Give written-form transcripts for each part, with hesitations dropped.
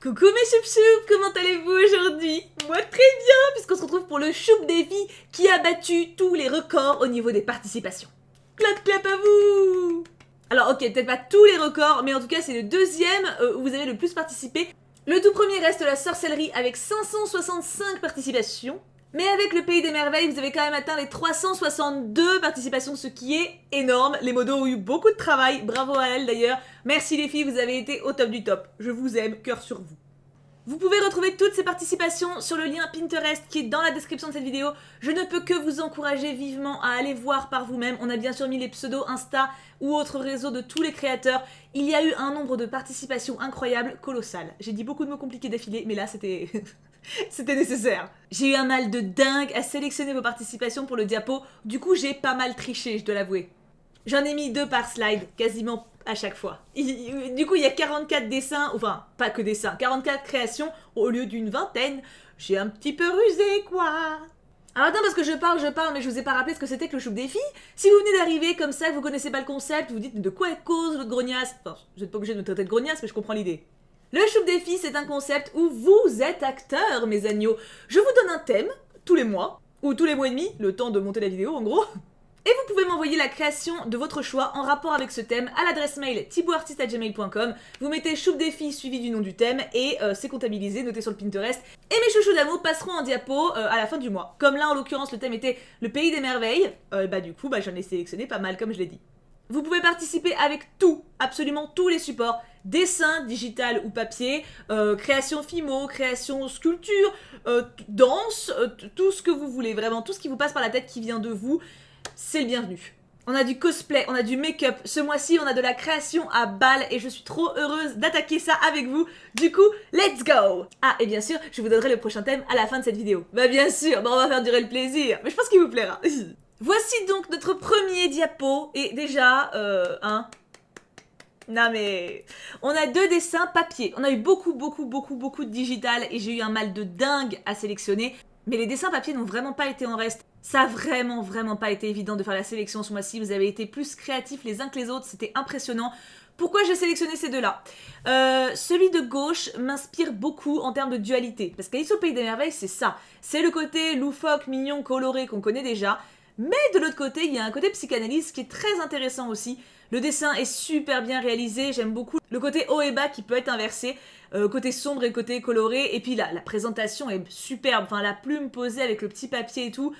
Coucou mes choup-choup, comment allez-vous aujourd'hui? Moi très bien, puisqu'on se retrouve pour le choup défi qui a battu tous les records au niveau des participations. Clap clap à vous! Alors ok, peut-être pas tous les records, mais en tout cas c'est le deuxième où vous avez le plus participé. Le tout premier reste la sorcellerie avec 565 participations. Mais avec le Pays des Merveilles, vous avez quand même atteint les 362 participations, ce qui est énorme. Les modos ont eu beaucoup de travail, bravo à elles d'ailleurs. Merci les filles, vous avez été au top du top. Je vous aime, cœur sur vous. Vous pouvez retrouver toutes ces participations sur le lien Pinterest qui est dans la description de cette vidéo. Je ne peux que vous encourager vivement à aller voir par vous-même. On a bien sûr mis les pseudos Insta ou autres réseaux de tous les créateurs. Il y a eu un nombre de participations incroyables, colossal. J'ai dit beaucoup de mots compliqués d'affilée, mais là c'était... c'était nécessaire. J'ai eu un mal de dingue à sélectionner vos participations pour le diapo. Du coup, j'ai pas mal triché, je dois l'avouer. J'en ai mis 2 par slide, quasiment à chaque fois. Du coup, il y a 44 dessins, enfin, pas que dessins, 44 créations au lieu d'une vingtaine. J'ai un petit peu rusé, quoi. Alors attends, parce que je parle, mais je vous ai pas rappelé ce que c'était que le choup défi. Si vous venez d'arriver comme ça, que vous connaissez pas le concept, vous dites de quoi est cause votre grognasse. Enfin, vous n'êtes pas obligé de me traiter de grognasse, mais je comprends l'idée. Le choup défi, c'est un concept où vous êtes acteur, mes agneaux. Je vous donne un thème, tous les mois, ou tous les mois et demi, le temps de monter la vidéo en gros. Et vous pouvez m'envoyer la création de votre choix en rapport avec ce thème à l'adresse mail thibauartiste@gmail.com. Vous mettez choup défi suivi du nom du thème et c'est comptabilisé, noté sur le Pinterest. Et mes chouchous d'amour passeront en diapo à la fin du mois. Comme là en l'occurrence le thème était le Pays des Merveilles, du coup j'en ai sélectionné pas mal comme je l'ai dit. Vous pouvez participer avec tout, absolument tous les supports, dessin, digital ou papier, création fimo, création sculpture, danse, tout ce que vous voulez, vraiment tout ce qui vous passe par la tête qui vient de vous, c'est le bienvenu. On a du cosplay, on a du make-up, ce mois-ci on a de la création à balles et je suis trop heureuse d'attaquer ça avec vous. Du coup, let's go! Ah, et bien sûr, je vous donnerai le prochain thème à la fin de cette vidéo. Bah bien sûr, on va faire durer le plaisir, mais je pense qu'il vous plaira. Voici donc notre premier diapo, et déjà, non mais... On a 2 dessins papier, on a eu beaucoup de digital, et j'ai eu un mal de dingue à sélectionner, mais les dessins papier n'ont vraiment pas été en reste. Ça a vraiment pas été évident de faire la sélection ce mois-ci, vous avez été plus créatifs les uns que les autres, c'était impressionnant. Pourquoi j'ai sélectionné ces 2-là? Celui de gauche m'inspire beaucoup en termes de dualité, parce qu'Alice au Pays des Merveilles, c'est ça. C'est le côté loufoque, mignon, coloré qu'on connaît déjà, mais de l'autre côté, il y a un côté psychanalyse qui est très intéressant aussi. Le dessin est super bien réalisé, j'aime beaucoup le côté haut et bas qui peut être inversé, côté sombre et côté coloré, et puis la présentation est superbe, enfin la plume posée avec le petit papier et tout.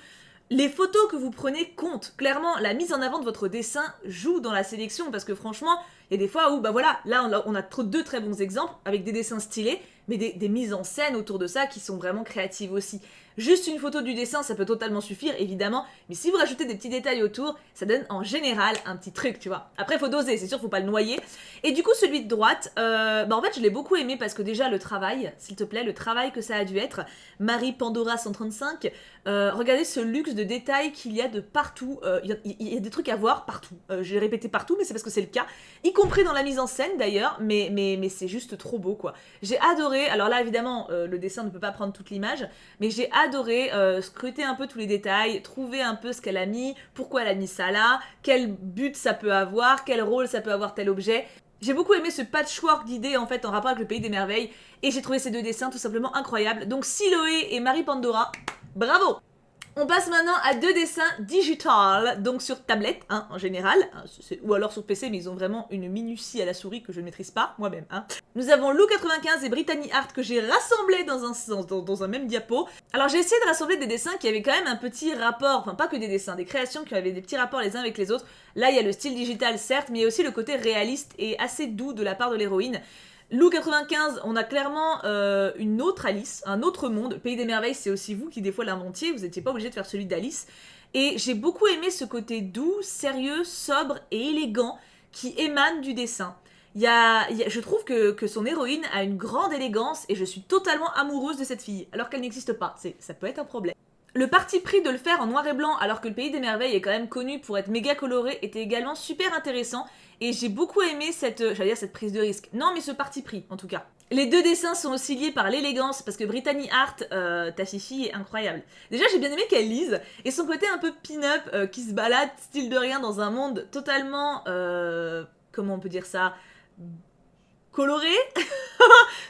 Les photos que vous prenez comptent. Clairement, la mise en avant de votre dessin joue dans la sélection, parce que franchement, il y a des fois où, là on a 2 très bons exemples, avec des dessins stylés, mais des mises en scène autour de ça qui sont vraiment créatives aussi. Juste une photo du dessin, ça peut totalement suffire, évidemment, mais si vous rajoutez des petits détails autour, ça donne en général un petit truc, tu vois. Après, faut doser, c'est sûr, faut pas le noyer. Et du coup, celui de droite, en fait, je l'ai beaucoup aimé parce que déjà, le travail, s'il te plaît, le travail que ça a dû être, Marie Pandora 135, regardez ce luxe de détails qu'il y a de partout. Il y a des trucs à voir partout. J'ai répété partout, mais c'est parce que c'est le cas, y compris dans la mise en scène d'ailleurs, mais c'est juste trop beau, quoi. J'ai adoré, alors là, évidemment, le dessin ne peut pas prendre toute l'image, mais j'ai adoré scruter un peu tous les détails, trouver un peu ce qu'elle a mis, pourquoi elle a mis ça là, quel but ça peut avoir, quel rôle ça peut avoir tel objet. J'ai beaucoup aimé ce patchwork d'idées en fait en rapport avec le Pays des Merveilles et j'ai trouvé ces 2 dessins tout simplement incroyables. Donc Siloé et Marie Pandora, bravo! On passe maintenant à 2 dessins digital, donc sur tablette, en général, ou alors sur PC, mais ils ont vraiment une minutie à la souris que je ne maîtrise pas, moi-même. Nous avons Lou95 et Brittany Art que j'ai rassemblés dans un même diapo. Alors j'ai essayé de rassembler des dessins qui avaient quand même un petit rapport, enfin pas que des dessins, des créations qui avaient des petits rapports les uns avec les autres. Là, il y a le style digital, certes, mais il y a aussi le côté réaliste et assez doux de la part de l'héroïne. Lou95, on a clairement une autre Alice, un autre monde. Pays des Merveilles, c'est aussi vous qui des fois l'inventiez, vous n'étiez pas obligé de faire celui d'Alice. Et j'ai beaucoup aimé ce côté doux, sérieux, sobre et élégant qui émane du dessin. Je trouve que son héroïne a une grande élégance et je suis totalement amoureuse de cette fille, alors qu'elle n'existe pas. Ça peut être un problème. Le parti pris de le faire en noir et blanc alors que le Pays des Merveilles est quand même connu pour être méga coloré était également super intéressant et j'ai beaucoup aimé cette prise de risque. Non mais ce parti pris en tout cas. Les 2 dessins sont aussi liés par l'élégance parce que Brittany Art, ta fifi est incroyable. Déjà j'ai bien aimé qu'elle lise et son côté un peu pin-up qui se balade style de rien dans un monde totalement, comment on peut dire ça, coloré.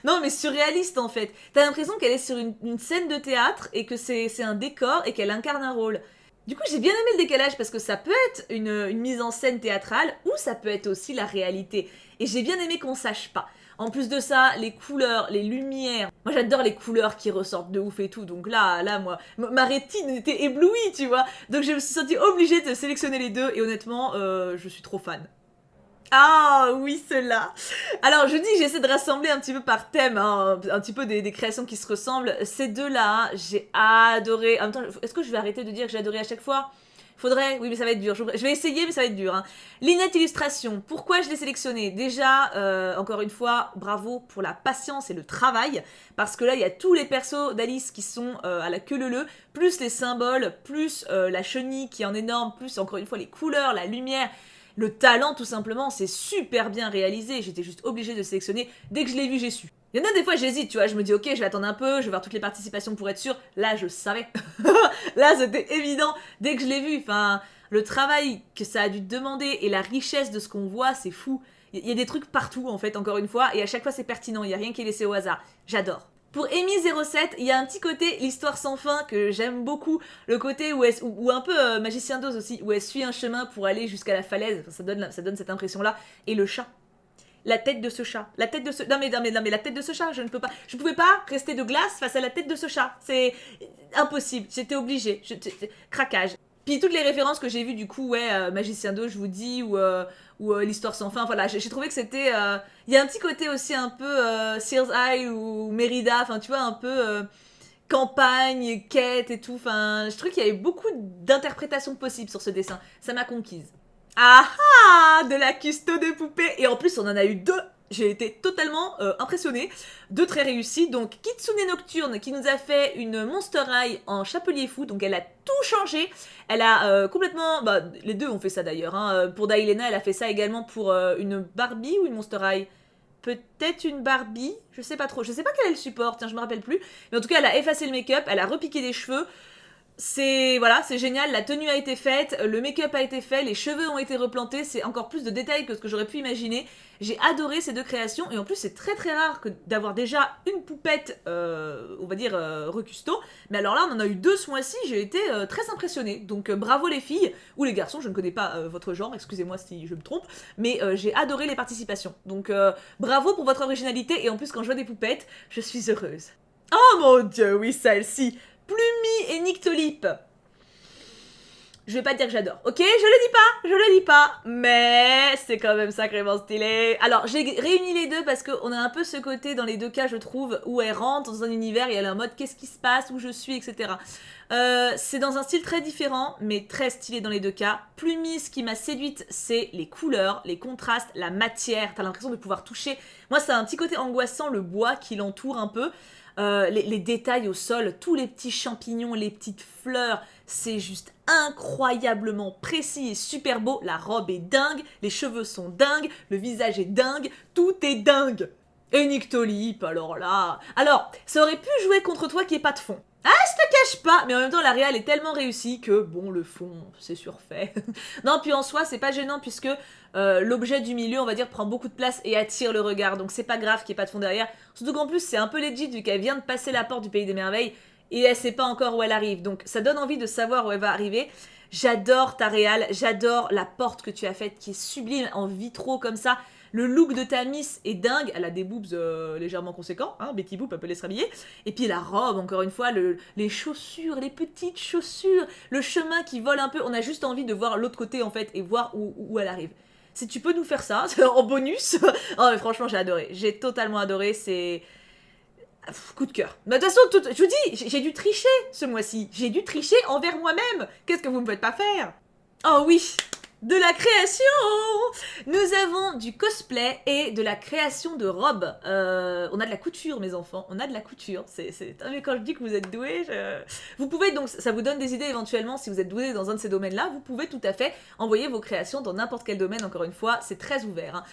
Non, mais surréaliste en fait. T'as l'impression qu'elle est sur une scène de théâtre et que c'est un décor et qu'elle incarne un rôle. Du coup, j'ai bien aimé le décalage parce que ça peut être une mise en scène théâtrale ou ça peut être aussi la réalité. Et j'ai bien aimé qu'on sache pas. En plus de ça, les couleurs, les lumières. Moi, j'adore les couleurs qui ressortent de ouf et tout. Donc là, moi, ma rétine était éblouie, tu vois. Donc je me suis sentie obligée de sélectionner les deux et honnêtement, je suis trop fan. Ah oui, ceux-là. Alors, je dis que j'essaie de rassembler un petit peu par thème, hein, un petit peu des créations qui se ressemblent. Ces deux-là, hein, j'ai adoré. En même temps, est-ce que je vais arrêter de dire que j'ai adoré à chaque fois? Faudrait, oui, mais ça va être dur. Je vais essayer, mais ça va être dur. Hein. Linette Illustration, pourquoi je l'ai sélectionné? Déjà, encore une fois, bravo pour la patience et le travail, parce que là, il y a tous les persos d'Alice qui sont à la queue leu-leu, plus les symboles, plus la chenille qui est en énorme, plus encore une fois les couleurs, la lumière. Le talent, tout simplement, c'est super bien réalisé. J'étais juste obligée de sélectionner. Dès que je l'ai vu, j'ai su. Il y en a des fois, j'hésite, tu vois. Je me dis, ok, je vais attendre un peu, je vais voir toutes les participations pour être sûre. Là, je savais. Là, c'était évident. Dès que je l'ai vu, enfin, le travail que ça a dû demander et la richesse de ce qu'on voit, c'est fou. Il y a des trucs partout, en fait, encore une fois. Et à chaque fois, c'est pertinent. Il n'y a rien qui est laissé au hasard. J'adore. Pour Amy07, il y a un petit côté l'histoire sans fin que j'aime beaucoup, le côté où un peu Magicien d'Oz aussi, où elle suit un chemin pour aller jusqu'à la falaise, enfin, ça donne cette impression-là, et le chat. La tête de ce chat, la tête de ce... Non mais la tête de ce chat, je pouvais pas rester de glace face à la tête de ce chat, c'est impossible, j'étais obligée, craquage. Puis toutes les références que j'ai vues du coup, ouais, Magicien d'Oz, je vous dis, ou l'histoire sans fin, voilà, j'ai trouvé que c'était... Il y a un petit côté aussi un peu Sears Eye ou Mérida, enfin tu vois, un peu campagne, quête et tout, enfin je trouve qu'il y avait beaucoup d'interprétations possibles sur ce dessin, ça m'a conquise. Ah ah, de la custo de poupée. Et en plus, on en a eu deux. J'ai été totalement impressionnée. Deux très réussis. Donc, Kitsune Nocturne qui nous a fait une Monster High en chapelier fou. Donc, elle a tout changé. Elle a complètement... Bah, les deux ont fait ça d'ailleurs. Hein. Pour Dailena, elle a fait ça également pour une Barbie ou une Monster High. Peut-être une Barbie, je sais pas trop. Je sais pas quel est le support, tiens, je me rappelle plus. Mais en tout cas, elle a effacé le make-up, elle a repiqué des cheveux. C'est voilà, c'est génial, la tenue a été faite, le make-up a été fait, les cheveux ont été replantés, c'est encore plus de détails que ce que j'aurais pu imaginer. J'ai adoré ces deux créations et en plus c'est très très rare d'avoir déjà une poupette, on va dire recusto. Mais alors là on en a eu deux ce mois-ci, j'ai été très impressionnée. Donc bravo les filles ou les garçons, je ne connais pas votre genre, excusez-moi si je me trompe, mais j'ai adoré les participations. Donc bravo pour votre originalité et en plus quand je vois des poupettes, je suis heureuse. Oh mon dieu, oui celle-ci. Plumy et Nyctolip. Je vais pas dire que j'adore, ok? Je le dis pas, mais c'est quand même sacrément stylé. Alors, j'ai réuni les deux parce qu'on a un peu ce côté dans les deux cas, je trouve, où elle rentre dans un univers et elle est en mode qu'est-ce qui se passe, où je suis, etc. C'est dans un style très différent, mais très stylé dans les deux cas. Plumy, ce qui m'a séduite, c'est les couleurs, les contrastes, la matière. T'as l'impression de pouvoir toucher. Moi, ça a un petit côté angoissant, le bois qui l'entoure un peu. Les détails au sol, tous les petits champignons, les petites fleurs, c'est juste incroyablement précis et super beau. La robe est dingue, les cheveux sont dingues, le visage est dingue, tout est dingue. Et Nyctolip, alors là... Alors, ça aurait pu jouer contre toi qui est pas de fond. Ah, je te cache pas, mais en même temps, la réal est tellement réussie que, bon, le fond, c'est surfait. Non, puis en soi, c'est pas gênant puisque l'objet du milieu, on va dire, prend beaucoup de place et attire le regard, donc c'est pas grave qu'il n'y ait pas de fond derrière. Surtout qu'en plus, c'est un peu legit vu qu'elle vient de passer la porte du Pays des Merveilles et elle sait pas encore où elle arrive, donc ça donne envie de savoir où elle va arriver. J'adore ta réal, j'adore la porte que tu as faite qui est sublime en vitraux comme ça. Le look de ta miss est dingue, elle a des boobs légèrement conséquents, hein, Betty Boop, elle peut les se rhabiller. Et puis la robe, encore une fois, les chaussures, les petites chaussures, le chemin qui vole un peu, on a juste envie de voir l'autre côté en fait et voir où elle arrive. Si tu peux nous faire ça, en bonus, oh mais franchement j'ai totalement adoré, c'est... Coup de cœur. Mais de toute façon, je vous dis, j'ai dû tricher ce mois-ci, j'ai dû tricher envers moi-même. Qu'est-ce que vous me faites pas faire? Oh oui, de la création. Nous avons du cosplay et de la création de robes. On a de la couture, mes enfants. On a de la couture. Mais quand je dis que vous êtes doués, vous pouvez donc, ça vous donne des idées éventuellement si vous êtes doués dans un de ces domaines-là. Vous pouvez tout à fait envoyer vos créations dans n'importe quel domaine. Encore une fois, c'est très ouvert. Hein.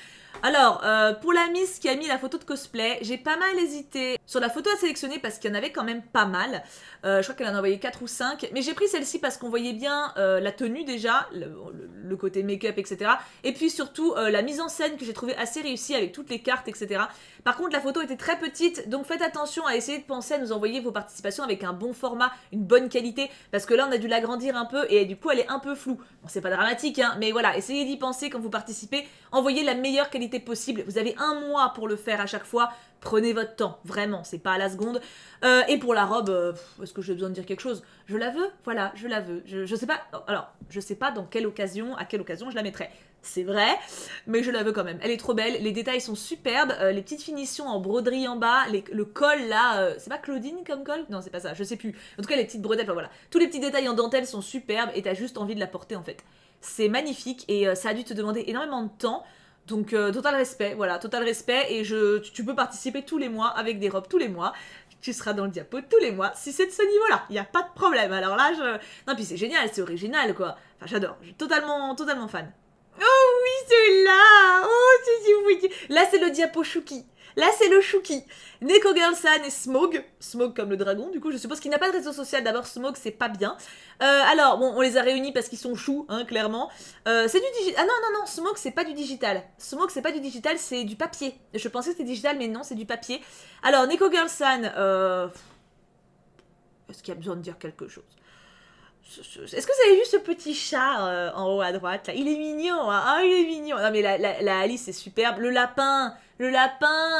Alors, pour la miss qui a mis la photo de cosplay, j'ai pas mal hésité sur la photo à sélectionner parce qu'il y en avait quand même pas mal. Je crois qu'elle en a envoyé 4 ou 5, mais j'ai pris celle-ci parce qu'on voyait bien la tenue déjà, le le côté make-up, etc. Et puis surtout la mise en scène que j'ai trouvé assez réussie avec toutes les cartes, etc. Par contre, la photo était très petite, donc faites attention à essayer de penser à nous envoyer vos participations avec un bon format, une bonne qualité, parce que là, on a dû l'agrandir un peu et du coup, elle est un peu floue. Bon, c'est pas dramatique, hein, mais voilà, essayez d'y penser quand vous participez. Envoyez la meilleure qualité possible. Vous avez 1 mois pour le faire à chaque fois. Prenez votre temps, vraiment, c'est pas à la seconde. Et pour la robe, est-ce que j'ai besoin de dire quelque chose? Je la veux, voilà, je la veux. Je sais pas, alors, je sais pas à quelle occasion je la mettrai. C'est vrai, mais je la veux quand même. Elle est trop belle, les détails sont superbes, les petites finitions en broderie en bas, le col là, c'est pas Claudine comme col? Non, c'est pas ça, je sais plus. En tout cas, les petites bretelles, enfin voilà. Tous les petits détails en dentelle sont superbes et t'as juste envie de la porter en fait. C'est magnifique et ça a dû te demander énormément de temps. Donc total respect, voilà, total respect et tu peux participer tous les mois avec des robes tous les mois. Tu seras dans le diapo tous les mois si c'est de ce niveau-là, il n'y a pas de problème. Alors là, non puis c'est génial, c'est original quoi. Enfin j'adore, je suis totalement fan. Oh oui, c'est là. Oh, oui. Là, c'est le diapo Chouki. Là, c'est le Chouki. Neko Girl-san et Smog. Smog comme le dragon, du coup, je suppose qu'il n'a pas de réseau social. D'abord, Smog, c'est pas bien. Alors, bon, on les a réunis parce qu'ils sont choux, hein, clairement. C'est du digital. Ah non, Smog, c'est pas du digital. Smog, c'est pas du digital, c'est du papier. Je pensais que c'était digital, mais non, c'est du papier. Alors, Neko Girl-san, est-ce qu'il y a besoin de dire quelque chose? Est-ce que vous avez vu ce petit chat en haut à droite là? Il est mignon, hein. Ah, il est mignon. Non mais la Alice c'est superbe. Le lapin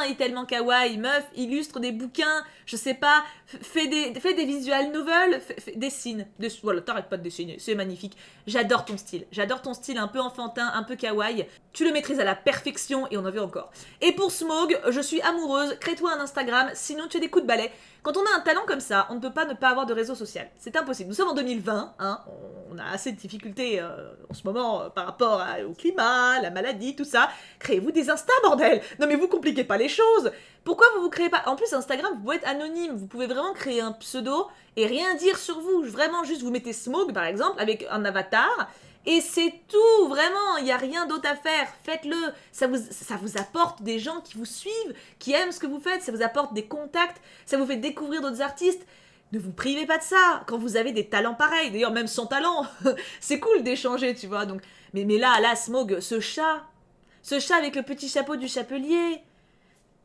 est tellement kawaii. Meuf, illustre des bouquins, je sais pas, fais des visual novels, dessine. Voilà, t'arrêtes pas de dessiner, c'est magnifique. J'adore ton style un peu enfantin, un peu kawaii. Tu le maîtrises à la perfection et on en veut encore. Et pour Smog, je suis amoureuse, crée-toi un Instagram, sinon tu as des coups de balai. Quand on a un talent comme ça, on ne peut pas ne pas avoir de réseau social. C'est impossible. Nous sommes en 2020, hein, on a assez de difficultés en ce moment par rapport au climat, la maladie, tout ça. Créez-vous des Insta, bordel! Non mais vous compliquez pas les choses! Pourquoi vous créez pas... En plus, Instagram, vous pouvez être anonyme, vous pouvez vraiment créer un pseudo et rien dire sur vous. Vraiment, juste vous mettez Smog, par exemple, avec un avatar... Et c'est tout, vraiment, il n'y a rien d'autre à faire, faites-le, ça vous apporte des gens qui vous suivent, qui aiment ce que vous faites, ça vous apporte des contacts, ça vous fait découvrir d'autres artistes. Ne vous privez pas de ça, quand vous avez des talents pareils, d'ailleurs même sans talent, c'est cool d'échanger, tu vois, donc... Mais là, Smog, ce chat avec le petit chapeau du chapelier...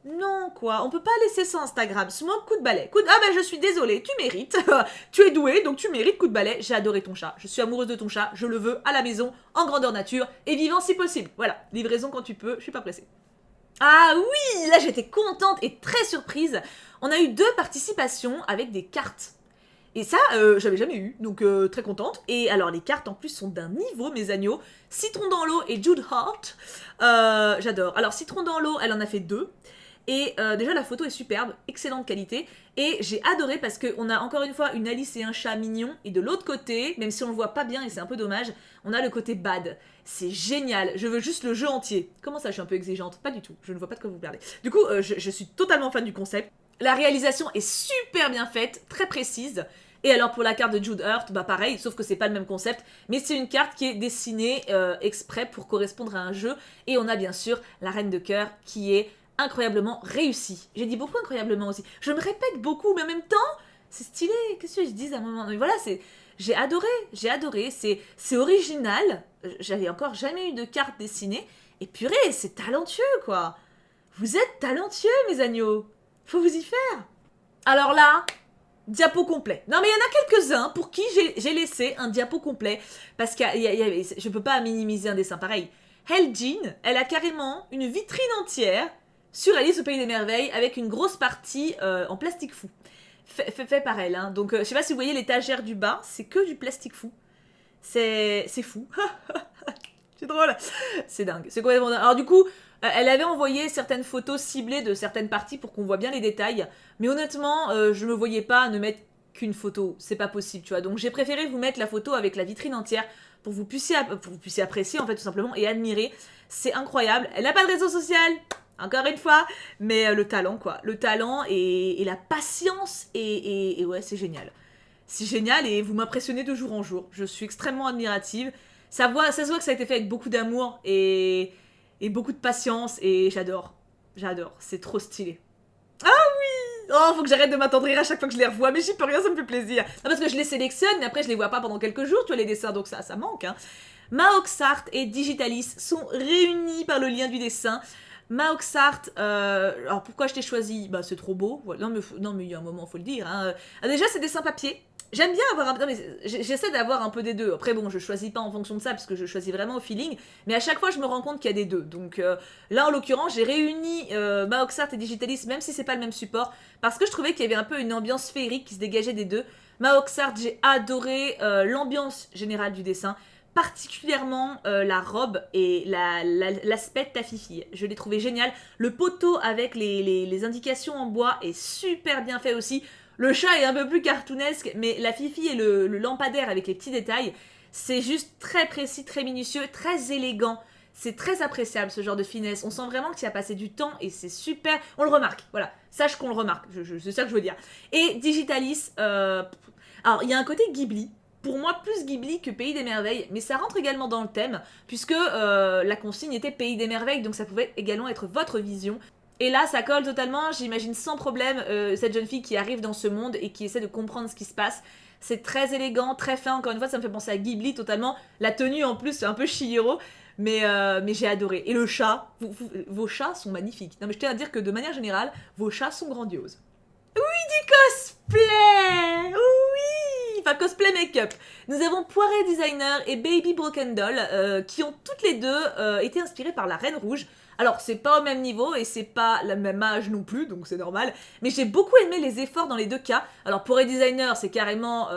Non, quoi, on peut pas laisser ça Instagram. Smog, coup de balai. Ah bah je suis désolée, tu mérites. Tu es doué, donc tu mérites coup de balai. J'ai adoré ton chat. Je suis amoureuse de ton chat. Je le veux à la maison, en grandeur nature, et vivant si possible. Voilà, livraison quand tu peux, je suis pas pressée. Ah oui, là j'étais contente et très surprise. On a eu 2 participations avec des cartes. Et ça, j'avais jamais eu, donc très contente. Et alors les cartes en plus sont d'un niveau, mes agneaux. Citron dans l'eau et Jude Hart. J'adore. Alors Citron dans l'eau, elle en a fait 2. Et déjà la photo est superbe, excellente qualité, et j'ai adoré parce qu'on a encore une fois une Alice et un chat mignon, et de l'autre côté, même si on le voit pas bien et c'est un peu dommage, on a le côté bad. C'est génial, je veux juste le jeu entier. Comment ça, je suis un peu exigeante? Pas du tout, je ne vois pas de quoi vous parlez. Du coup, je suis totalement fan du concept. La réalisation est super bien faite, très précise. Et alors pour la carte de Jude Hart, bah pareil, sauf que c'est pas le même concept, mais c'est une carte qui est dessinée exprès pour correspondre à un jeu, et on a bien sûr la Reine de Cœur qui est incroyablement réussi. J'ai dit beaucoup incroyablement aussi. Je me répète beaucoup, mais en même temps, c'est stylé. Qu'est-ce que je dis à un moment? Mais voilà, j'ai adoré. C'est original. J'avais encore jamais eu de carte dessinée. Et purée, c'est talentueux, quoi. Vous êtes talentueux, mes agneaux. Faut vous y faire. Alors là, diapo complet. Non, mais il y en a quelques-uns pour qui j'ai laissé un diapo complet. Parce que je peux pas minimiser un dessin pareil. Heljean, elle a carrément une vitrine entière sur Alice au Pays des Merveilles, avec une grosse partie en plastique fou. Fait par elle, hein. Donc je sais pas si vous voyez l'étagère du bas, c'est que du plastique fou. C'est fou. C'est drôle. C'est dingue, c'est complètement dingue. Alors du coup, elle avait envoyé certaines photos ciblées de certaines parties pour qu'on voit bien les détails, mais honnêtement, je me voyais pas ne mettre qu'une photo, c'est pas possible, tu vois. Donc j'ai préféré vous mettre la photo avec la vitrine entière pour que vous puissiez apprécier, en fait, tout simplement, et admirer. C'est incroyable. Elle n'a pas de réseau social, encore une fois, mais le talent, quoi. Le talent et la patience, et ouais, c'est génial. C'est génial, et vous m'impressionnez de jour en jour. Je suis extrêmement admirative. Ça se voit que ça a été fait avec beaucoup d'amour et beaucoup de patience, et j'adore. J'adore, c'est trop stylé. Ah oui! Oh, faut que j'arrête de m'attendrir à chaque fois que je les revois, mais j'y peux rien, ça me fait plaisir. Non, parce que je les sélectionne, mais après je les vois pas pendant quelques jours, tu vois, les dessins, donc ça manque, hein. Maoxart et Digitalis sont réunis par le lien du dessin. Maoxart, alors pourquoi je t'ai choisi? Bah c'est trop beau, voilà. Non mais il y a un moment, faut le dire. Hein. Déjà c'est dessin papier. J'aime bien avoir un... Non, mais j'essaie d'avoir un peu des deux. Après bon, je choisis pas en fonction de ça, parce que je choisis vraiment au feeling. Mais à chaque fois, je me rends compte qu'il y a des deux. Donc là, en l'occurrence, j'ai réuni Maoxart et Digitalis, même si c'est pas le même support, parce que je trouvais qu'il y avait un peu une ambiance féerique qui se dégageait des deux. Maoxart, j'ai adoré l'ambiance générale du dessin, particulièrement la robe et l'aspect de ta fifi. Je l'ai trouvé génial. Le poteau avec les indications en bois est super bien fait aussi. Le chat est un peu plus cartoonesque, mais la fifi et le lampadaire avec les petits détails, c'est juste très précis, très minutieux, très élégant. C'est très appréciable ce genre de finesse. On sent vraiment que tu as passé du temps et c'est super. On le remarque, voilà. Sache qu'on le remarque, c'est ça que je veux dire. Et Digitalis, alors il y a un côté Ghibli. Pour moi, plus Ghibli que Pays des Merveilles, mais ça rentre également dans le thème, puisque la consigne était Pays des Merveilles, donc ça pouvait également être votre vision. Et là, ça colle totalement, j'imagine sans problème cette jeune fille qui arrive dans ce monde et qui essaie de comprendre ce qui se passe. C'est très élégant, très fin, encore une fois, ça me fait penser à Ghibli totalement. La tenue en plus, c'est un peu Chihiro, mais j'ai adoré. Et le chat, vos chats sont magnifiques. Non mais je tiens à dire que de manière générale, vos chats sont grandioses. Cosplay. Oui. Enfin, cosplay make-up. Nous avons Poiré Designer et Baby Broken Doll qui ont toutes les deux été inspirées par la Reine Rouge. Alors, c'est pas au même niveau et c'est pas le même âge non plus, donc c'est normal. Mais j'ai beaucoup aimé les efforts dans les deux cas. Alors, Poiré Designer, c'est carrément,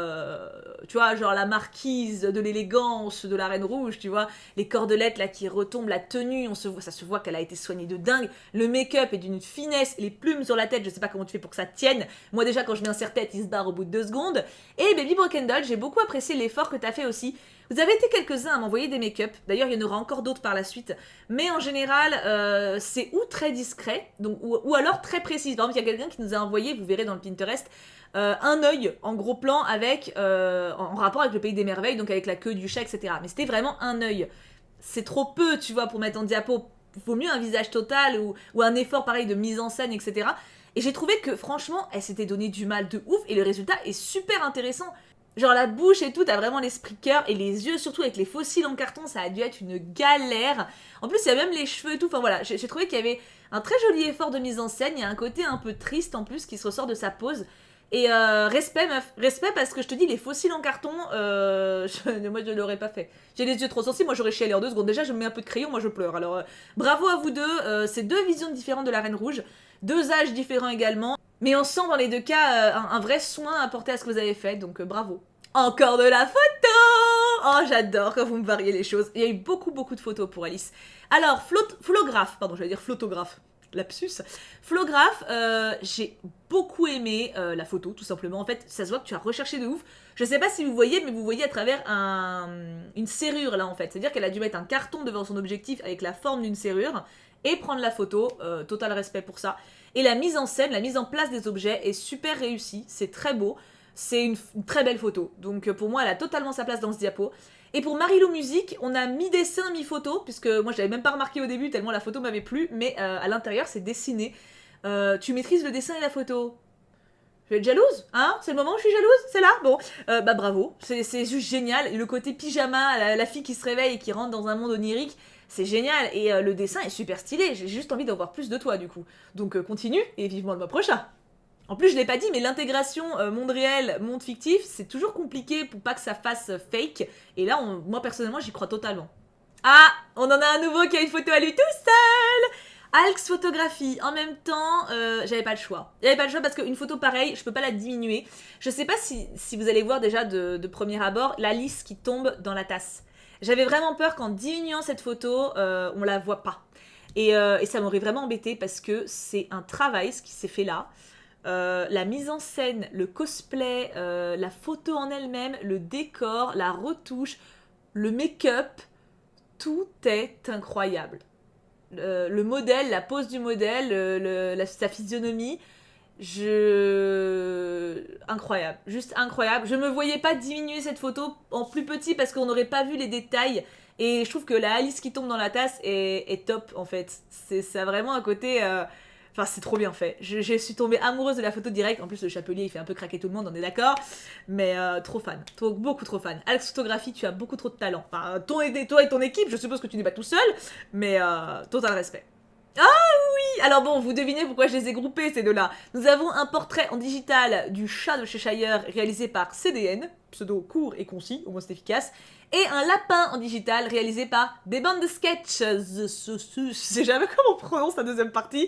tu vois, genre la marquise de l'élégance de la Reine Rouge, tu vois. Les cordelettes là qui retombent, la tenue, ça se voit qu'elle a été soignée de dingue. Le make-up est d'une finesse, les plumes sur la tête, je sais pas comment tu fais pour que ça tienne. Moi déjà, quand je mets un serre-tête, il se barre au bout de 2 secondes. Et Baby Broken Doll, j'ai beaucoup apprécié l'effort que t'as fait aussi. Vous avez été quelques-uns à m'envoyer des make-up, d'ailleurs il y en aura encore d'autres par la suite, mais en général c'est ou très discret, donc, ou alors très précis. Par exemple, il y a quelqu'un qui nous a envoyé, vous verrez dans le Pinterest, un œil en gros plan avec, en rapport avec le Pays des Merveilles, donc avec la queue du chat, etc. Mais c'était vraiment un œil. C'est trop peu, tu vois, pour mettre en diapo. Vaut mieux un visage total ou un effort pareil de mise en scène, etc. Et j'ai trouvé que franchement, elle s'était donné du mal de ouf et le résultat est super intéressant. Genre la bouche et tout, t'as vraiment l'esprit cœur et les yeux, surtout avec les fossiles en carton, ça a dû être une galère. En plus, il y a même les cheveux et tout. Enfin voilà, j'ai trouvé qu'il y avait un très joli effort de mise en scène. Il y a un côté un peu triste en plus qui se ressort de sa pose. Et respect meuf, respect parce que je te dis, les fossiles en carton, moi je l'aurais pas fait. J'ai les yeux trop sensibles, moi j'aurais chialé en 2 secondes. Déjà, je me mets un peu de crayon, moi je pleure. Alors bravo à vous deux, c'est 2 visions différentes de la Reine Rouge, 2 âges différents également. Mais on sent dans les 2 cas un vrai soin apporté à ce que vous avez fait, donc bravo. Encore de la photo! Oh, j'adore quand vous me variez les choses. Il y a eu beaucoup de photos pour Alice. Alors, flographe, pardon, j'allais dire photographe. Lapsus. Flographe, j'ai beaucoup aimé la photo, tout simplement. En fait, ça se voit que tu as recherché de ouf. Je sais pas si vous voyez, mais vous voyez à travers une serrure, là, en fait. C'est-à-dire qu'elle a dû mettre un carton devant son objectif avec la forme d'une serrure et prendre la photo. Total respect pour ça. Et la mise en scène, la mise en place des objets est super réussie. C'est très beau. C'est une très belle photo. Donc pour moi, elle a totalement sa place dans ce diapo. Et pour Marilou Musique, on a mi-dessin, mi-photo, puisque moi, je l'avais même pas remarqué au début, tellement la photo m'avait plu, mais à l'intérieur, c'est dessiné. Tu maîtrises le dessin et la photo. Je vais être jalouse, hein? C'est le moment où je suis jalouse? C'est là? Bon, bah bravo. C'est juste génial. Le côté pyjama, la fille qui se réveille et qui rentre dans un monde onirique, c'est génial. Et le dessin est super stylé. J'ai juste envie d'en voir plus de toi, du coup. Donc continue, et vivement le mois prochain. En plus, je l'ai pas dit, mais l'intégration monde réel, monde fictif, c'est toujours compliqué pour pas que ça fasse fake. Et là, moi personnellement, j'y crois totalement. Ah, on en a un nouveau qui a une photo à lui tout seul. Alx photographie. En même temps, j'avais pas le choix. J'avais pas le choix parce qu'une photo pareille, je peux pas la diminuer. Je sais pas si vous allez voir déjà de premier abord la lisse qui tombe dans la tasse. J'avais vraiment peur qu'en diminuant cette photo, on la voit pas. Et ça m'aurait vraiment embêté parce que c'est un travail, ce qui s'est fait là. La mise en scène, le cosplay, la photo en elle-même, le décor, la retouche, le make-up, tout est incroyable. Le modèle, la pose du modèle, sa physionomie, incroyable, juste incroyable. Je me voyais pas diminuer cette photo en plus petit parce qu'on n'aurait pas vu les détails. Et je trouve que la Alice qui tombe dans la tasse est top en fait. Ça a vraiment un côté... Enfin, c'est trop bien fait. Je suis tombée amoureuse de la photo directe. En plus, le chapelier, il fait un peu craquer tout le monde, on est d'accord. Mais trop fan. Beaucoup trop fan. Alex Photographie, tu as beaucoup trop de talent. Enfin, toi et ton équipe, je suppose que tu n'es pas tout seul. Mais total respect. Ah oui! Alors bon, vous devinez pourquoi je les ai groupés, ces deux-là. Nous avons un portrait en digital du chat de Cheshire réalisé par CDN, pseudo court et concis, au moins c'est efficace, et un lapin en digital réalisé par des bandes de sketch. Je sais jamais comment on prononce la deuxième partie.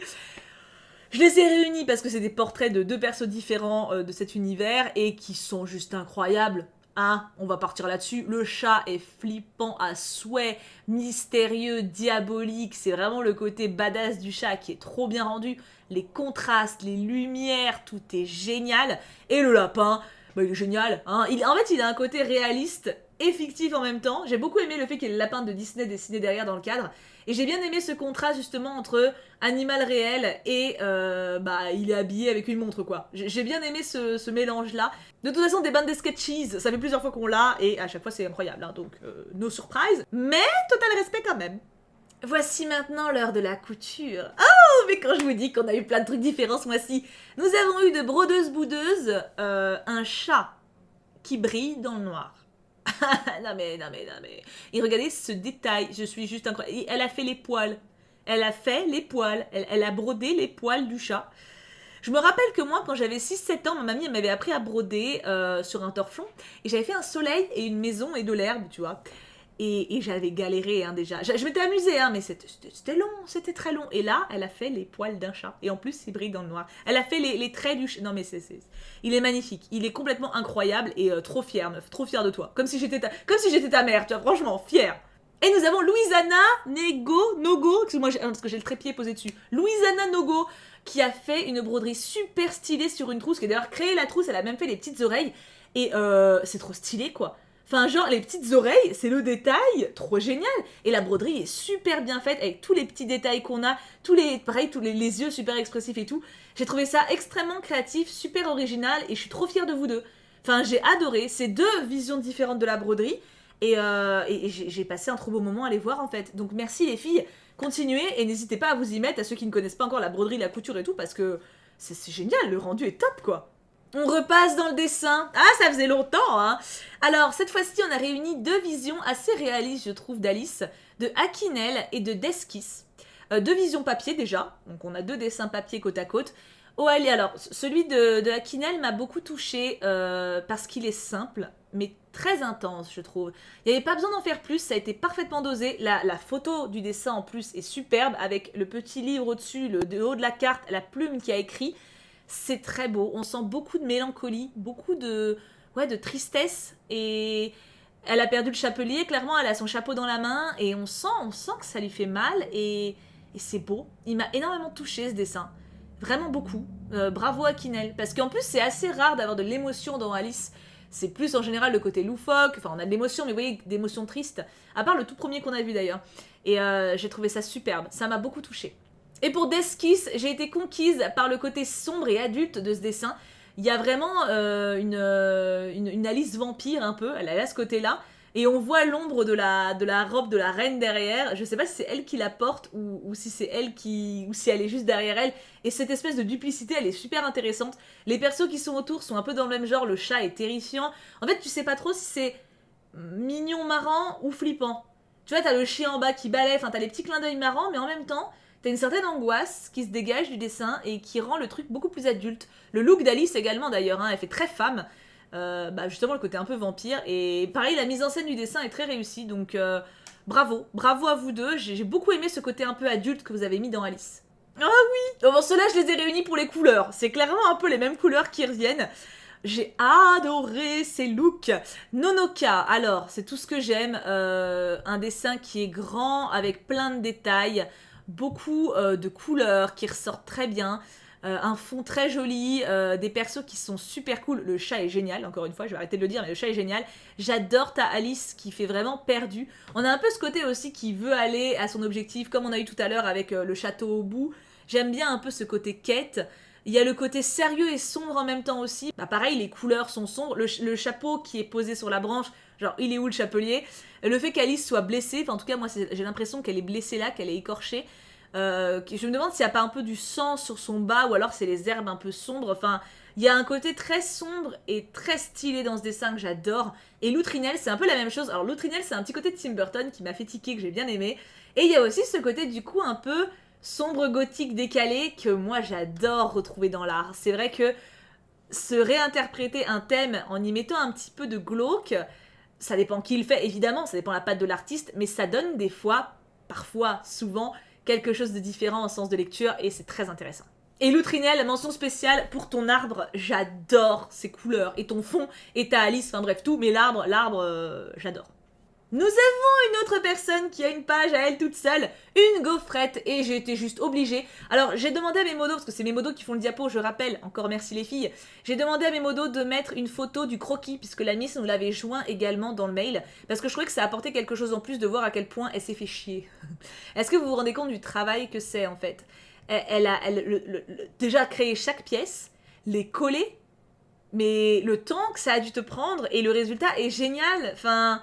Je les ai réunis parce que c'est des portraits de deux persos différents de cet univers et qui sont juste incroyables. Hein, on va partir là-dessus. Le chat est flippant à souhait, mystérieux, diabolique. C'est vraiment le côté badass du chat qui est trop bien rendu. Les contrastes, les lumières, tout est génial. Et le lapin, bah, il est génial. Hein. En fait, il a un côté réaliste et fictif en même temps. J'ai beaucoup aimé le fait qu'il y ait le lapin de Disney dessiné derrière dans le cadre. Et j'ai bien aimé ce contraste justement entre animal réel et bah il est habillé avec une montre quoi. J'ai bien aimé ce mélange là. De toute façon des bandes de sketchies, ça fait plusieurs fois qu'on l'a et à chaque fois c'est incroyable hein, donc no surprise. Mais total respect quand même. Voici maintenant l'heure de la couture. Oh mais quand je vous dis qu'on a eu plein de trucs différents ce mois-ci, nous avons eu de brodeuses boudeuses, un chat qui brille dans le noir. non mais. Et regardez ce détail, je suis juste incroyable. Elle a fait les poils. Elle a brodé les poils du chat. Je me rappelle que moi, quand j'avais 6-7 ans, ma mamie m'avait appris à broder sur un torchon. Et j'avais fait un soleil et une maison et de l'herbe, tu vois. Et j'avais galéré hein, déjà. Je m'étais amusée, hein, mais c'était long, c'était très long. Et là, elle a fait les poils d'un chat. Et en plus, il brille dans le noir. Elle a fait les traits du chat. Non, mais il est magnifique. Il est complètement incroyable et trop fier, meuf. Trop fier de toi. Comme si j'étais ta mère, tu vois. Franchement, fière. Et nous avons Louisana Nogo, excuse-moi parce que j'ai le trépied posé dessus. Louisana Nogo, qui a fait une broderie super stylée sur une trousse, qui a d'ailleurs créé la trousse, elle a même fait les petites oreilles. Et c'est trop stylé, quoi. Enfin, genre, les petites oreilles, c'est le détail, trop génial. Et la broderie est super bien faite, avec tous les petits détails qu'on a, tous les yeux super expressifs et tout. J'ai trouvé ça extrêmement créatif, super original, et je suis trop fière de vous deux. Enfin, j'ai adoré, c'est deux visions différentes de la broderie, et j'ai passé un trop beau moment à les voir, en fait. Donc merci les filles, continuez, et n'hésitez pas à vous y mettre, à ceux qui ne connaissent pas encore la broderie, la couture et tout, parce que c'est génial, le rendu est top, quoi. On repasse dans le dessin. Ah, ça faisait longtemps, hein. Alors, cette fois-ci, on a réuni deux visions assez réalistes, je trouve, d'Alice, de Akinel et de Deskis. Deux visions papier, déjà. Donc, on a deux dessins papier côte à côte. Oh, allez, alors, celui de Akinel m'a beaucoup touchée parce qu'il est simple, mais très intense, je trouve. Il n'y avait pas besoin d'en faire plus, ça a été parfaitement dosé. La photo du dessin, en plus, est superbe, avec le petit livre au-dessus, le haut de la carte, la plume qui a écrit. C'est très beau, on sent beaucoup de mélancolie, beaucoup de tristesse et elle a perdu le chapelier, clairement elle a son chapeau dans la main et on sent que ça lui fait mal et c'est beau. Il m'a énormément touché ce dessin, vraiment beaucoup. Bravo à Kinel, parce qu'en plus c'est assez rare d'avoir de l'émotion dans Alice. C'est plus en général le côté loufoque, enfin on a de l'émotion mais vous voyez d'émotions tristes, à part le tout premier qu'on a vu d'ailleurs. Et j'ai trouvé ça superbe, ça m'a beaucoup touchée. Et pour Deskis, j'ai été conquise par le côté sombre et adulte de ce dessin. Il y a vraiment une Alice vampire un peu, elle a ce côté-là. Et on voit l'ombre de la robe de la reine derrière. Je sais pas si c'est elle qui la porte ou si c'est elle ou si elle est juste derrière elle. Et cette espèce de duplicité, elle est super intéressante. Les persos qui sont autour sont un peu dans le même genre. Le chat est terrifiant. En fait, tu sais pas trop si c'est mignon, marrant ou flippant. Tu vois, t'as le chien en bas qui balaie, enfin t'as les petits clins d'œil marrants, mais en même temps... T'as une certaine angoisse qui se dégage du dessin et qui rend le truc beaucoup plus adulte. Le look d'Alice également d'ailleurs, hein, elle fait très femme. Justement le côté un peu vampire. Et pareil, la mise en scène du dessin est très réussie. Donc bravo à vous deux. J'ai beaucoup aimé ce côté un peu adulte que vous avez mis dans Alice. Ah oui. Bon, ceux-là je les ai réunis pour les couleurs. C'est clairement un peu les mêmes couleurs qui reviennent. J'ai adoré ces looks. Nonoka, alors c'est tout ce que j'aime. Un dessin qui est grand avec plein de détails. Beaucoup de couleurs qui ressortent très bien, un fond très joli, des persos qui sont super cool. Le chat est génial, encore une fois, je vais arrêter de le dire, mais le chat est génial. J'adore ta Alice qui fait vraiment perdu. On a un peu ce côté aussi qui veut aller à son objectif, comme on a eu tout à l'heure avec le château au bout. J'aime bien un peu ce côté quête. Il y a le côté sérieux et sombre en même temps aussi. Bah pareil, les couleurs sont sombres. Le chapeau qui est posé sur la branche, genre il est où le chapelier? Le fait qu'Alice soit blessée, enfin en tout cas moi j'ai l'impression qu'elle est blessée là, qu'elle est écorchée. Je me demande s'il n'y a pas un peu du sang sur son bas, ou alors c'est les herbes un peu sombres. Enfin, il y a un côté très sombre et très stylé dans ce dessin que j'adore. Et Loutrinel, c'est un peu la même chose. Alors Loutrinel, c'est un petit côté de Tim Burton qui m'a fait tiquer, que j'ai bien aimé. Et il y a aussi ce côté du coup un peu sombre gothique décalé que moi j'adore retrouver dans l'art. C'est vrai que se réinterpréter un thème en y mettant un petit peu de glauque, ça dépend qui le fait évidemment, ça dépend la patte de l'artiste, mais ça donne des fois, parfois, souvent, quelque chose de différent en sens de lecture et c'est très intéressant. Et Loutrinel, mention spéciale pour ton arbre, j'adore ses couleurs, et ton fond, et ta Alice, enfin bref tout, mais l'arbre, j'adore. Nous avons une autre personne qui a une page à elle toute seule, une gaufrette, et j'ai été juste obligée. Alors j'ai demandé à mes modos, parce que c'est mes modos qui font le diapo, je rappelle, encore merci les filles, j'ai demandé à mes modos de mettre une photo du croquis, puisque la Miss nous l'avait joint également dans le mail, parce que je trouvais que ça apportait quelque chose en plus de voir à quel point elle s'est fait chier. Est-ce que vous vous rendez compte du travail que c'est en fait? Elle a déjà créé chaque pièce, les coller, mais le temps que ça a dû te prendre, et le résultat est génial, enfin...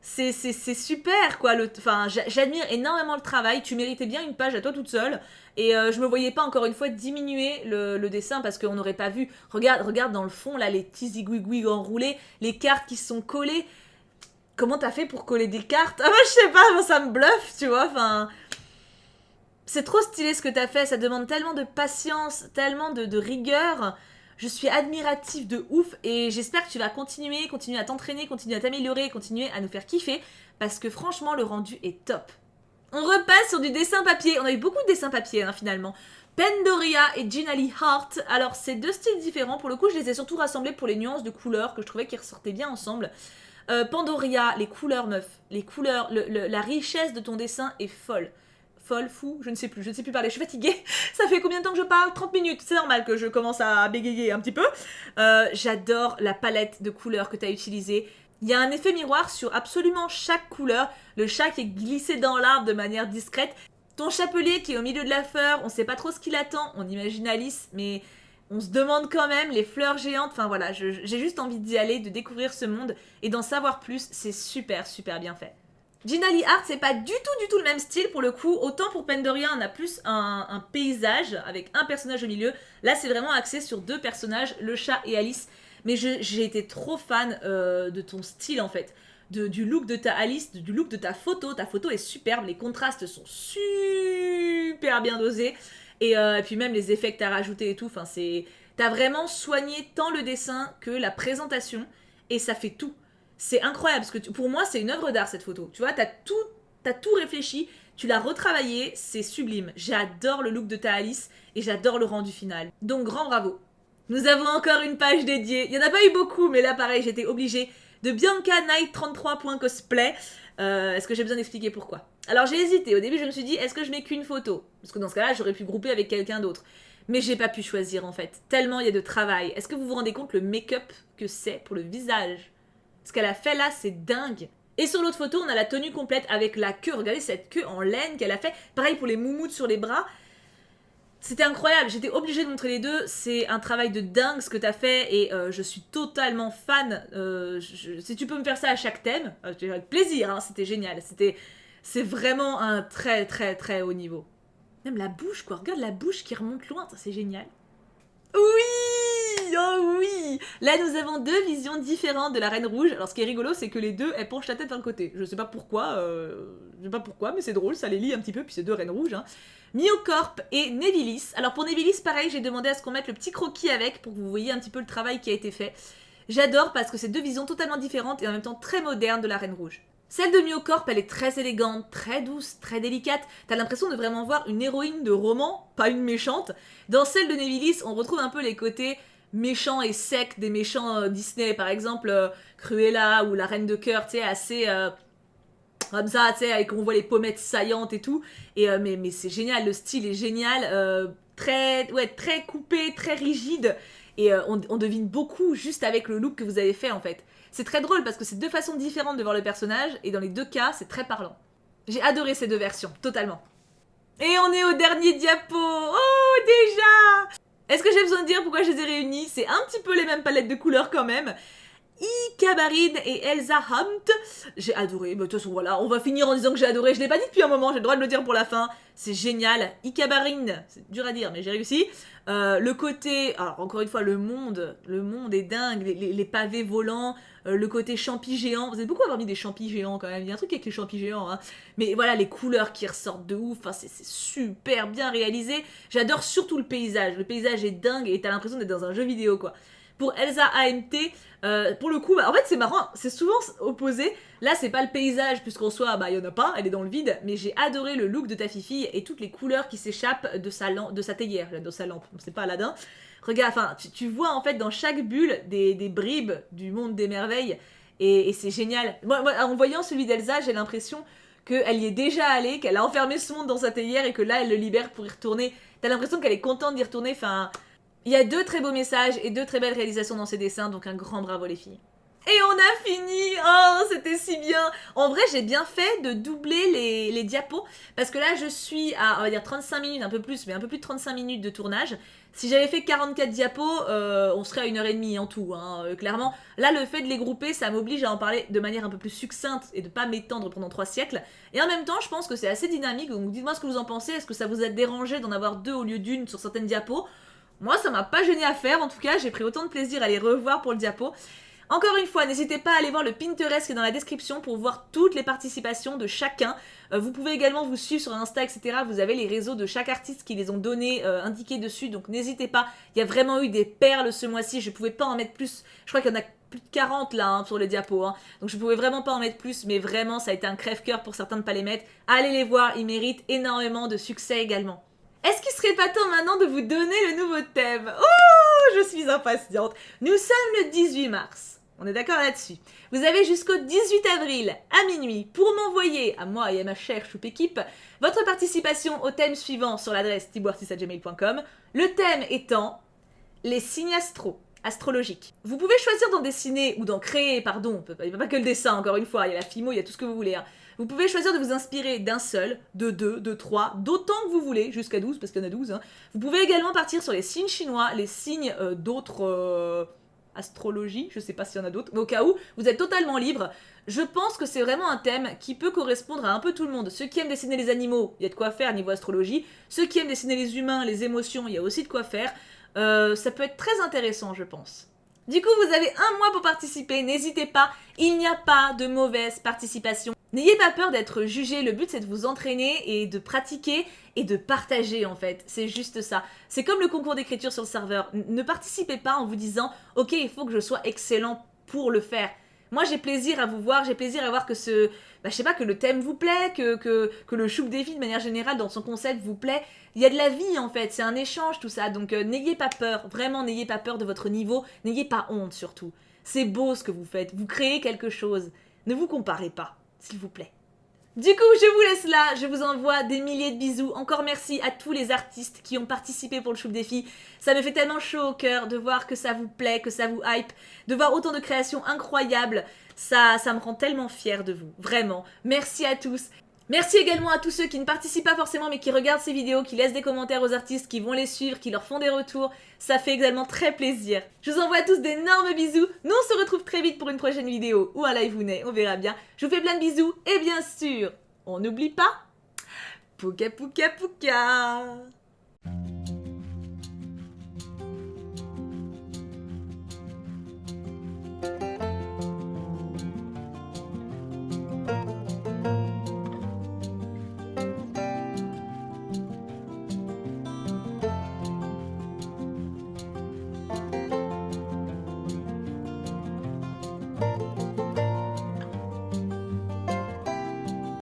C'est super quoi, enfin j'admire énormément le travail, tu méritais bien une page à toi toute seule et je me voyais pas encore une fois diminuer le dessin parce qu'on n'aurait pas vu, regarde dans le fond là les petits zigouigouis enroulés, les cartes qui sont collées, comment t'as fait pour coller des cartes? Ah moi je sais pas, moi, ça me bluffe tu vois, enfin... C'est trop stylé ce que t'as fait, ça demande tellement de patience, tellement de rigueur. Je suis admirative de ouf et j'espère que tu vas continuer à t'entraîner, continuer à t'améliorer, continuer à nous faire kiffer parce que franchement le rendu est top. On repasse sur du dessin papier, on a eu beaucoup de dessins papier hein, finalement. Pandoria et Gina Lee Hart, alors c'est deux styles différents, pour le coup je les ai surtout rassemblés pour les nuances de couleurs que je trouvais qu'ils ressortaient bien ensemble. Pandoria, les couleurs meuf, les couleurs, la richesse de ton dessin est folle. Fou, je ne sais plus parler, je suis fatiguée. Ça fait combien de temps que je parle? 30 minutes, c'est normal que je commence à bégayer un petit peu. J'adore la palette de couleurs que tu as utilisée. Il y a un effet miroir sur absolument chaque couleur. Le chat qui est glissé dans l'arbre de manière discrète. Ton chapelier qui est au milieu de la fleur, on sait pas trop ce qu'il attend, on imagine Alice, mais on se demande quand même, les fleurs géantes, enfin voilà, j'ai juste envie d'y aller, de découvrir ce monde et d'en savoir plus, c'est super bien fait. Gina Lee Hart, c'est pas du tout le même style pour le coup. Autant pour Pandoria, on a plus un paysage avec un personnage au milieu. Là, c'est vraiment axé sur deux personnages, le chat et Alice. Mais j'ai été trop fan de ton style en fait. Du look de ta Alice, du look de ta photo. Ta photo est superbe, les contrastes sont super bien dosés. Et puis même les effets que t'as rajoutés et tout. Enfin, t'as vraiment soigné tant le dessin que la présentation. Et ça fait tout. C'est incroyable, parce que pour moi, c'est une œuvre d'art, cette photo. Tu vois, t'as tout réfléchi, tu l'as retravaillé, c'est sublime. J'adore le look de ta Alice, et j'adore le rendu final. Donc, grand bravo. Nous avons encore une page dédiée. Il n'y en a pas eu beaucoup, mais là, pareil, j'étais obligée. De Bianca Knight 33.cosplay. Est-ce que j'ai besoin d'expliquer pourquoi? Alors, j'ai hésité. Au début, je me suis dit, est-ce que je mets qu'une photo? Parce que dans ce cas-là, j'aurais pu grouper avec quelqu'un d'autre. Mais j'ai pas pu choisir, en fait. Tellement il y a de travail. Est-ce que vous vous rendez compte le make-up que c'est pour le visage? Ce qu'elle a fait là, c'est dingue. Et sur l'autre photo, on a la tenue complète avec la queue. Regardez cette queue en laine qu'elle a fait. Pareil pour les moumoutes sur les bras. C'était incroyable. J'étais obligée de montrer les deux. C'est un travail de dingue ce que t'as fait. Et je suis totalement fan. Si tu peux me faire ça à chaque thème, avec plaisir. Hein, c'était génial. C'est vraiment un très haut niveau. Même la bouche, quoi. Regarde la bouche qui remonte loin. Ça, c'est génial. Oui! Oh oui! Là, nous avons deux visions différentes de la Reine Rouge. Alors, ce qui est rigolo, c'est que les deux, elles penchent la tête d'un côté. Je sais pas pourquoi, mais c'est drôle, ça les lie un petit peu, puis c'est deux Reines Rouges. Hein. Myocorp et Nevilis. Alors, pour Nevilis, pareil, j'ai demandé à ce qu'on mette le petit croquis avec, pour que vous voyez un petit peu le travail qui a été fait. J'adore parce que c'est deux visions totalement différentes et en même temps très modernes de la Reine Rouge. Celle de Myocorp, elle est très élégante, très douce, très délicate. T'as l'impression de vraiment voir une héroïne de roman, pas une méchante. Dans celle de Nevilis, on retrouve un peu les côtés méchants et secs des méchants Disney. Par exemple, Cruella ou la Reine de Cœur, tu sais, assez... comme ça, tu sais, avec on voit les pommettes saillantes et tout. Et, mais c'est génial, le style est génial. Très coupé, très rigide. Et on devine beaucoup juste avec le look que vous avez fait en fait. C'est très drôle parce que c'est deux façons différentes de voir le personnage et dans les deux cas, c'est très parlant. J'ai adoré ces deux versions, totalement. Et on est au dernier diapo. Oh, déjà! Est-ce que j'ai besoin de dire pourquoi je les ai réunis? C'est un petit peu les mêmes palettes de couleurs quand même. Ikabarin et Elsa Hunt. J'ai adoré, de toute façon voilà, on va finir en disant que j'ai adoré, je l'ai pas dit depuis un moment, j'ai le droit de le dire pour la fin. C'est génial, Ikabarin, c'est dur à dire mais j'ai réussi. Le côté, alors encore une fois le monde est dingue, les pavés volants, le côté champi géant, vous avez beaucoup avoir mis des champis géants quand même, il y a un truc avec les champis géants, hein. Mais voilà les couleurs qui ressortent de ouf, enfin, c'est super bien réalisé, j'adore surtout le paysage est dingue et t'as l'impression d'être dans un jeu vidéo quoi. Pour Elsa AMT, pour le coup, en fait c'est marrant, c'est souvent opposé. Là c'est pas le paysage puisqu'en soi il y en a pas, elle est dans le vide, mais j'ai adoré le look de ta Fifi et toutes les couleurs qui s'échappent de sa théière, de sa lampe, c'est pas Aladdin. Regarde, enfin tu vois en fait dans chaque bulle des bribes du monde des merveilles et c'est génial. Moi, en voyant celui d'Elsa, j'ai l'impression qu'elle y est déjà allée, qu'elle a enfermé ce monde dans sa théière et que là elle le libère pour y retourner. T'as l'impression qu'elle est contente d'y retourner, enfin... Il y a 2 très beaux messages et 2 très belles réalisations dans ces dessins, donc un grand bravo les filles. Et on a fini. Oh, c'était si bien. En vrai, j'ai bien fait de doubler les diapos, parce que là, je suis à, on va dire, 35 minutes, un peu plus, mais un peu plus de 35 minutes de tournage. Si j'avais fait 44 diapos, on serait à 1h30 en tout, hein, clairement. Là, le fait de les grouper, ça m'oblige à en parler de manière un peu plus succincte et de pas m'étendre pendant 3 siècles. Et en même temps, je pense que c'est assez dynamique, donc dites-moi ce que vous en pensez. Est-ce que ça vous a dérangé d'en avoir 2 au lieu d'une sur certaines diapos ? Moi, ça m'a pas gêné à faire, en tout cas, j'ai pris autant de plaisir à les revoir pour le diapo. Encore une fois, n'hésitez pas à aller voir le Pinterest qui est dans la description pour voir toutes les participations de chacun. Vous pouvez également vous suivre sur Insta, etc. Vous avez les réseaux de chaque artiste qui les ont donnés, indiqués dessus, donc n'hésitez pas. Il y a vraiment eu des perles ce mois-ci, je pouvais pas en mettre plus. Je crois qu'il y en a plus de 40 là sur le diapo, hein. Donc je pouvais vraiment pas en mettre plus, mais vraiment ça a été un crève-cœur pour certains de pas les mettre. Allez les voir, ils méritent énormément de succès également. Est-ce qu'il serait pas temps maintenant de vous donner le nouveau thème ? Oh, je suis impatiente. Nous sommes le 18 mars. On est d'accord là-dessus. Vous avez jusqu'au 18 avril à minuit pour m'envoyer, à moi et à ma chère choupe équipe, votre participation au thème suivant sur l'adresse thibaouartiste@gmail.com. Le thème étant les signes astrologiques. Vous pouvez choisir d'en dessiner ou d'en créer, pardon, il n'y a pas que le dessin, encore une fois, il y a la fimo, il y a tout ce que vous voulez, hein. Vous pouvez choisir de vous inspirer d'un seul, de 2, de 3, d'autant que vous voulez, jusqu'à 12, parce qu'il y en a 12. Hein. Vous pouvez également partir sur les signes chinois, les signes d'autres astrologies, je sais pas s'il y en a d'autres, mais au cas où, vous êtes totalement libre. Je pense que c'est vraiment un thème qui peut correspondre à un peu tout le monde. Ceux qui aiment dessiner les animaux, il y a de quoi faire niveau astrologie. Ceux qui aiment dessiner les humains, les émotions, il y a aussi de quoi faire. Ça peut être très intéressant, je pense. Du coup, vous avez un mois pour participer, n'hésitez pas, il n'y a pas de mauvaise participation. N'ayez pas peur d'être jugé, le but c'est de vous entraîner et de pratiquer et de partager en fait, c'est juste ça. C'est comme le concours d'écriture sur le serveur, ne participez pas en vous disant « Ok, il faut que je sois excellent pour le faire ». Moi j'ai plaisir à vous voir, j'ai plaisir à voir que je sais pas, que le thème vous plaît, que le choupe défi de manière générale dans son concept vous plaît. Il y a de la vie en fait, c'est un échange tout ça, donc n'ayez pas peur, vraiment n'ayez pas peur de votre niveau, n'ayez pas honte surtout. C'est beau ce que vous faites, vous créez quelque chose, ne vous comparez pas, s'il vous plaît. Du coup, je vous laisse là, je vous envoie des milliers de bisous. Encore merci à tous les artistes qui ont participé pour le choupe défi. Ça me fait tellement chaud au cœur de voir que ça vous plaît, que ça vous hype, de voir autant de créations incroyables. Ça me rend tellement fière de vous, vraiment. Merci à tous. Merci également à tous ceux qui ne participent pas forcément mais qui regardent ces vidéos, qui laissent des commentaires aux artistes, qui vont les suivre, qui leur font des retours. Ça fait également très plaisir. Je vous envoie à tous d'énormes bisous. Nous on se retrouve très vite pour une prochaine vidéo ou un live ou on verra bien. Je vous fais plein de bisous et bien sûr, on n'oublie pas, pouka pouka pouka.